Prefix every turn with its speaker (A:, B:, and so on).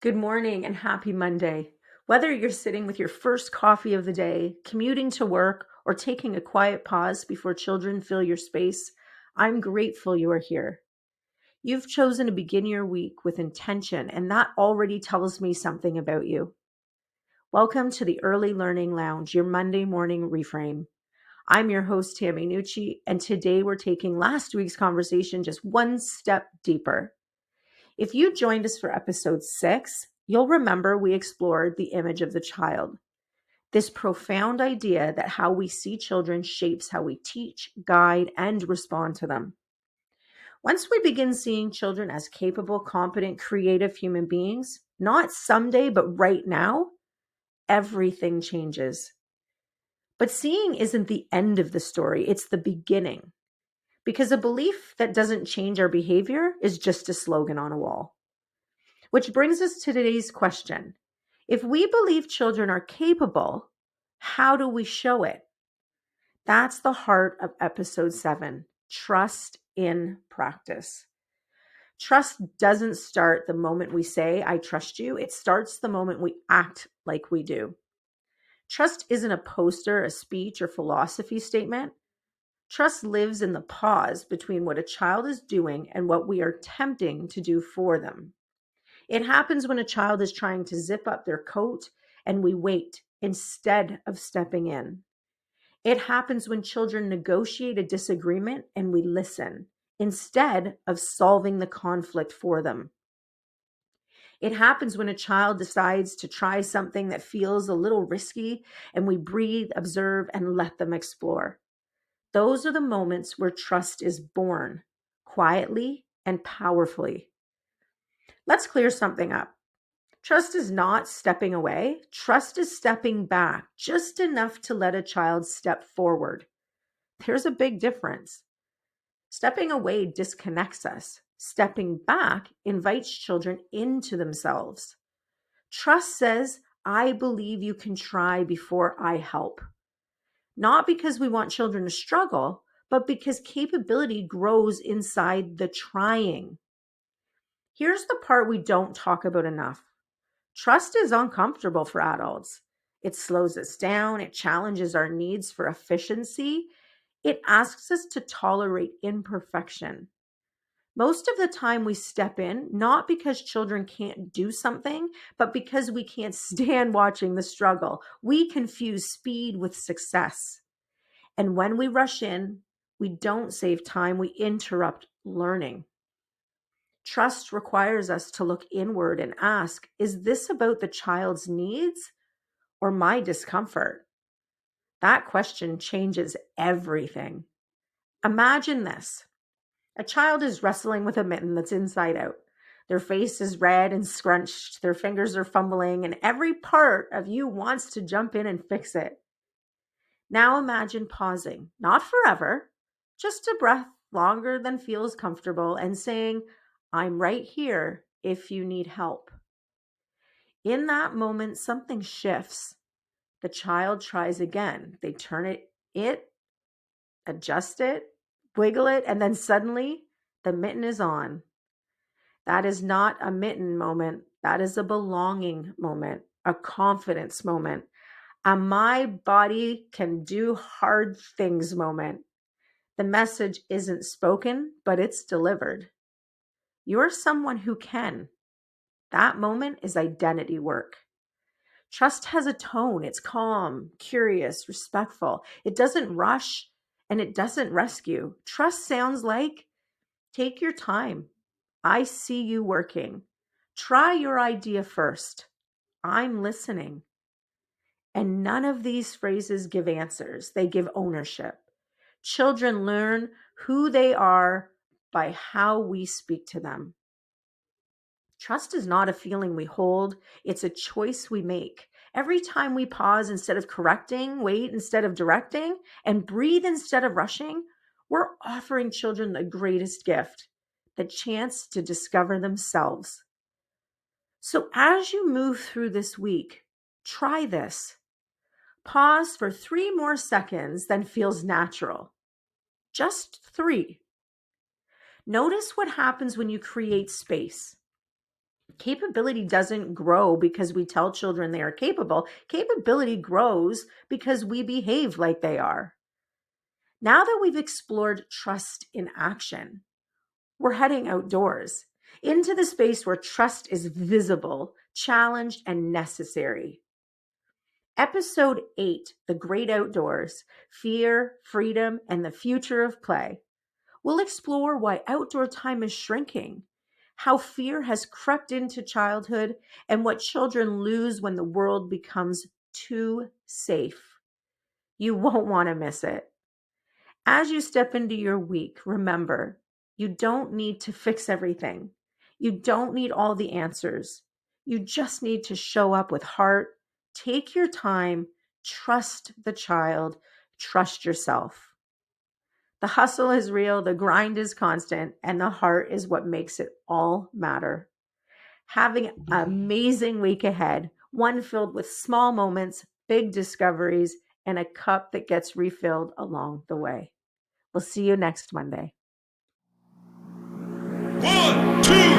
A: Good morning and happy Monday. Whether you're sitting with your first coffee of the day, commuting to work, or taking a quiet pause before children fill your space, I'm grateful you are here. You've chosen to begin your week with intention, and that already tells me something about you. Welcome to the Early Learning Lounge, your Monday morning reframe. I'm your host, Tammy Nucci, and today we're taking last week's conversation just one step deeper. If you joined us for episode 6, you'll remember we explored the image of the child. This profound idea that how we see children shapes how we teach, guide, and respond to them. Once we begin seeing children as capable, competent, creative human beings, not someday, but right now, everything changes. But seeing isn't the end of the story, it's the beginning. Because a belief that doesn't change our behavior is just a slogan on a wall. Which brings us to today's question. If we believe children are capable, how do we show it? That's the heart of episode 7, trust in practice. Trust doesn't start the moment we say, I trust you. It starts the moment we act like we do. Trust isn't a poster, a speech, or philosophy statement. Trust lives in the pause between what a child is doing and what we are attempting to do for them. It happens when a child is trying to zip up their coat and we wait instead of stepping in. It happens when children negotiate a disagreement and we listen instead of solving the conflict for them. It happens when a child decides to try something that feels a little risky and we breathe, observe, and let them explore. Those are the moments where trust is born, quietly and powerfully. Let's clear something up. Trust is not stepping away. Trust is stepping back just enough to let a child step forward. There's a big difference. Stepping away disconnects us. Stepping back invites children into themselves. Trust says, I believe you can try before I help. Not because we want children to struggle, but because capability grows inside the trying. Here's the part we don't talk about enough. Trust is uncomfortable for adults. It slows us down. It challenges our needs for efficiency. It asks us to tolerate imperfection. Most of the time we step in, not because children can't do something, but because we can't stand watching the struggle. We confuse speed with success. And when we rush in, we don't save time, we interrupt learning. Trust requires us to look inward and ask, is this about the child's needs or my discomfort? That question changes everything. Imagine this. A child is wrestling with a mitten that's inside out. Their face is red and scrunched, their fingers are fumbling, and every part of you wants to jump in and fix it. Now imagine pausing, not forever, just a breath longer than feels comfortable, and saying, I'm right here if you need help. In that moment, something shifts. The child tries again. They turn it, adjust it, wiggle it, and then suddenly the mitten is on. That is not a mitten moment. That is a belonging moment, a confidence moment, a my body can do hard things moment. The message isn't spoken, but it's delivered. You're someone who can. That moment is identity work. Trust has a tone. It's calm, curious, respectful. It doesn't rush and it doesn't rescue. Trust sounds like, take your time. I see you working. Try your idea first. I'm listening. And none of these phrases give answers. They give ownership. Children learn who they are by how we speak to them. Trust is not a feeling we hold. It's a choice we make. Every time we pause instead of correcting, wait instead of directing, and breathe instead of rushing, we're offering children the greatest gift, the chance to discover themselves. So as you move through this week, try this. Pause for 3 more seconds than feels natural. Just 3. Notice what happens when you create space. Capability doesn't grow because we tell children they are capable. Capability grows because we behave like they are. Now that we've explored trust in action, we're heading outdoors into the space where trust is visible, challenged, and necessary. Episode 8, The Great Outdoors, Fear, Freedom, and the Future of Play. We'll explore why outdoor time is shrinking, how fear has crept into childhood, and what children lose when the world becomes too safe. You won't want to miss it. As you step into your week, remember, you don't need to fix everything. You don't need all the answers. You just need to show up with heart, take your time, trust the child, trust yourself. The hustle is real, the grind is constant, and the heart is what makes it all matter. Having an amazing week ahead, one filled with small moments, big discoveries, and a cup that gets refilled along the way. We'll see you next Monday.
B: 1, 2,